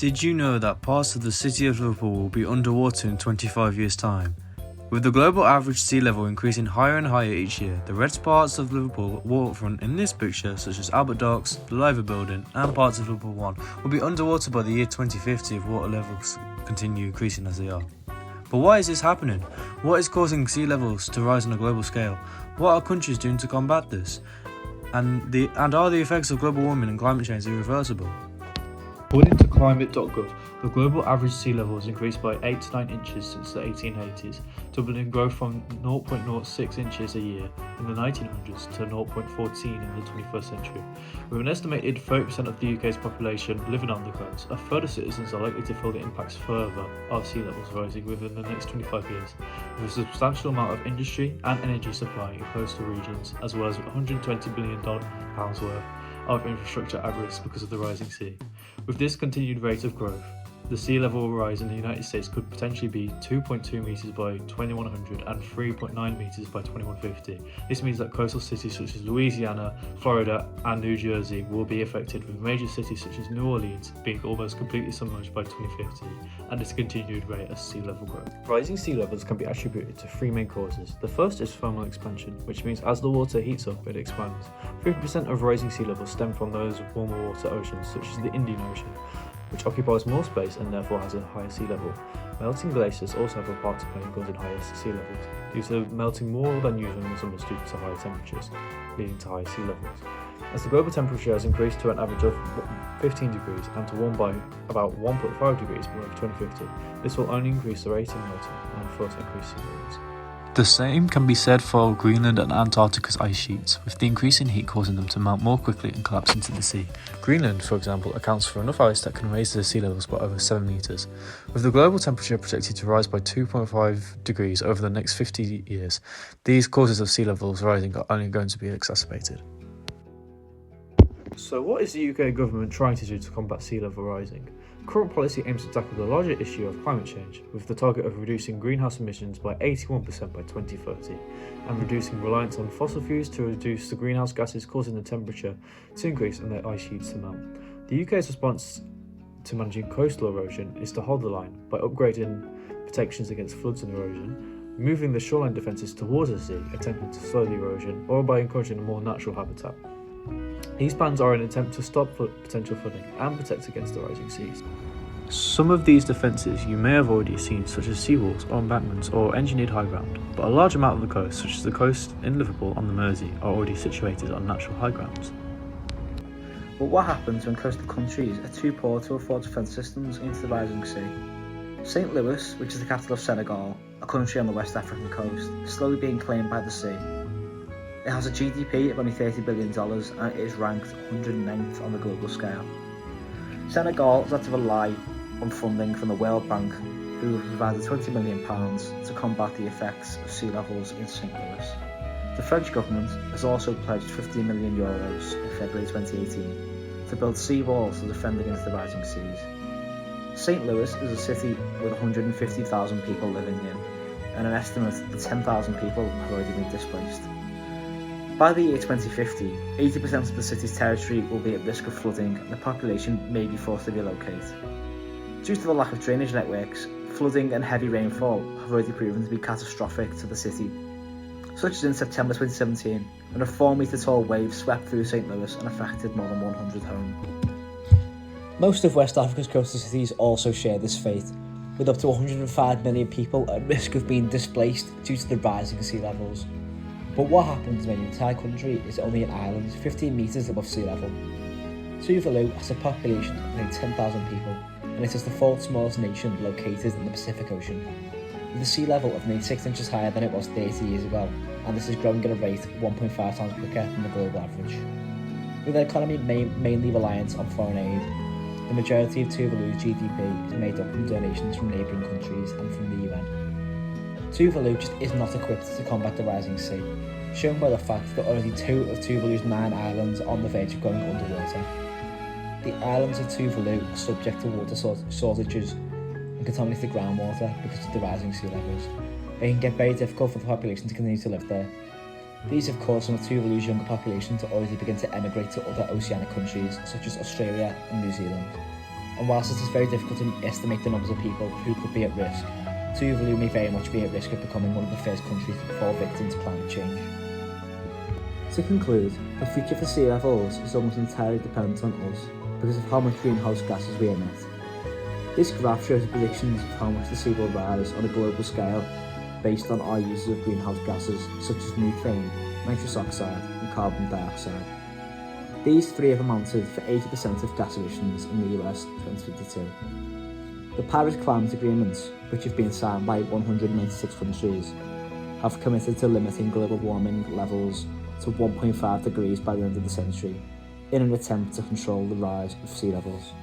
Did you know that parts of the city of Liverpool will be underwater in 25 years' time? With the global average sea level increasing higher and higher each year, the red parts of Liverpool waterfront in this picture, such as Albert Docks, the Liver Building and parts of Liverpool 1, will be underwater by the year 2050 if water levels continue increasing as they are. But why is this happening? What is causing sea levels to rise on a global scale? What are countries doing to combat this? And are the effects of global warming and climate change irreversible? According to climate.gov, the global average sea level has increased by 8 to 9 inches since the 1880s, doubling growth from 0.06 inches a year in the 1900s to 0.14 in the 21st century. With an estimated 30% of the UK's population living on the coast, a third of citizens are likely to feel the impacts further of sea levels rising within the next 25 years, with a substantial amount of industry and energy supply in coastal regions, as well as £120 billion worth of infrastructure at risk because of the rising sea. With this continued rate of growth, the sea level rise in the United States could potentially be 2.2 metres by 2100 and 3.9 metres by 2150. This means that coastal cities such as Louisiana, Florida and New Jersey will be affected, with major cities such as New Orleans being almost completely submerged by 2050 and this continued rate of sea level growth. Rising sea levels can be attributed to three main causes. The first is thermal expansion, which means as the water heats up, it expands. 50% of rising sea levels stem from those warmer water oceans such as the Indian Ocean, which occupies more space and therefore has a higher sea level. Melting glaciers also have a part to play in causing higher sea levels, due to melting more than usual in the summers due to higher temperatures, leading to higher sea levels. As the global temperature has increased to an average of 15 degrees and to warm by about 1.5 degrees by 2050, this will only increase the rate of melting and further increase sea levels. The same can be said for Greenland and Antarctica's ice sheets, with the increase in heat causing them to melt more quickly and collapse into the sea. Greenland, for example, accounts for enough ice that can raise the sea levels by over 7 metres. With the global temperature projected to rise by 2.5 degrees over the next 50 years, these causes of sea levels rising are only going to be exacerbated. So what is the UK government trying to do to combat sea level rising? Current policy aims to tackle the larger issue of climate change, with the target of reducing greenhouse emissions by 81% by 2030, and reducing reliance on fossil fuels to reduce the greenhouse gases causing the temperature to increase and the ice sheets to melt. The UK's response to managing coastal erosion is to hold the line by upgrading protections against floods and erosion, moving the shoreline defences towards the sea, attempting to slow the erosion, or by encouraging a more natural habitat. These plans are an attempt to stop potential flooding and protect against the rising seas. Some of these defences you may have already seen, such as seawalls or embankments or engineered high ground, but a large amount of the coast, such as the coast in Liverpool on the Mersey, are already situated on natural high grounds. But what happens when coastal countries are too poor to afford defence systems into the rising sea? St. Louis, which is the capital of Senegal, a country on the West African coast, is slowly being claimed by the sea. It has a GDP of only $30 billion and it is ranked 109th on the global scale. Senegal has had to rely on funding from the World Bank, who have provided £20 million to combat the effects of sea levels in St. Louis. The French government has also pledged €15 million in February 2018 to build sea walls to defend against the rising seas. St. Louis is a city with 150,000 people living in, and an estimate that 10,000 people have already been displaced. By the year 2050, 80% of the city's territory will be at risk of flooding and the population may be forced to relocate. Due to the lack of drainage networks, flooding and heavy rainfall have already proven to be catastrophic to the city, such as in September 2017, when a 4-metre tall wave swept through St. Louis and affected more than 100 homes. Most of West Africa's coastal cities also share this fate, with up to 105 million people at risk of being displaced due to the rising sea levels. But what happens when your entire country is only an island 15 metres above sea level? Tuvalu has a population of only 10,000 people, and it is the fourth smallest nation located in the Pacific Ocean, with a sea level of nearly 6 inches higher than it was 30 years ago, and this is growing at a rate 1.5 times quicker than the global average. With their economy mainly reliant on foreign aid, the majority of Tuvalu's GDP is made up from donations from neighbouring countries and from the UN. Tuvalu just is not equipped to combat the rising sea, shown by the fact that already 2 of Tuvalu's 9 islands are on the verge of going underwater. The islands of Tuvalu are subject to water shortages and contaminated groundwater because of the rising sea levels. It can get very difficult for the population to continue to live there. These have caused some of Tuvalu's younger population to already begin to emigrate to other oceanic countries such as Australia and New Zealand. and whilst it is very difficult to estimate the numbers of people who could be at risk, Tuvalu may very much be at risk of becoming one of the first countries to fall victim to climate change. To conclude, the future for sea levels is almost entirely dependent on us because of how much greenhouse gases we emit. This graph shows predictions of how much the sea will rise on a global scale based on our uses of greenhouse gases such as methane, nitrous oxide and carbon dioxide. These three have amounted for 80% of gas emissions in the US in 2022. The Paris Climate Agreements, which have been signed by 196 countries, have committed to limiting global warming levels to 1.5 degrees by the end of the century, in an attempt to control the rise of sea levels.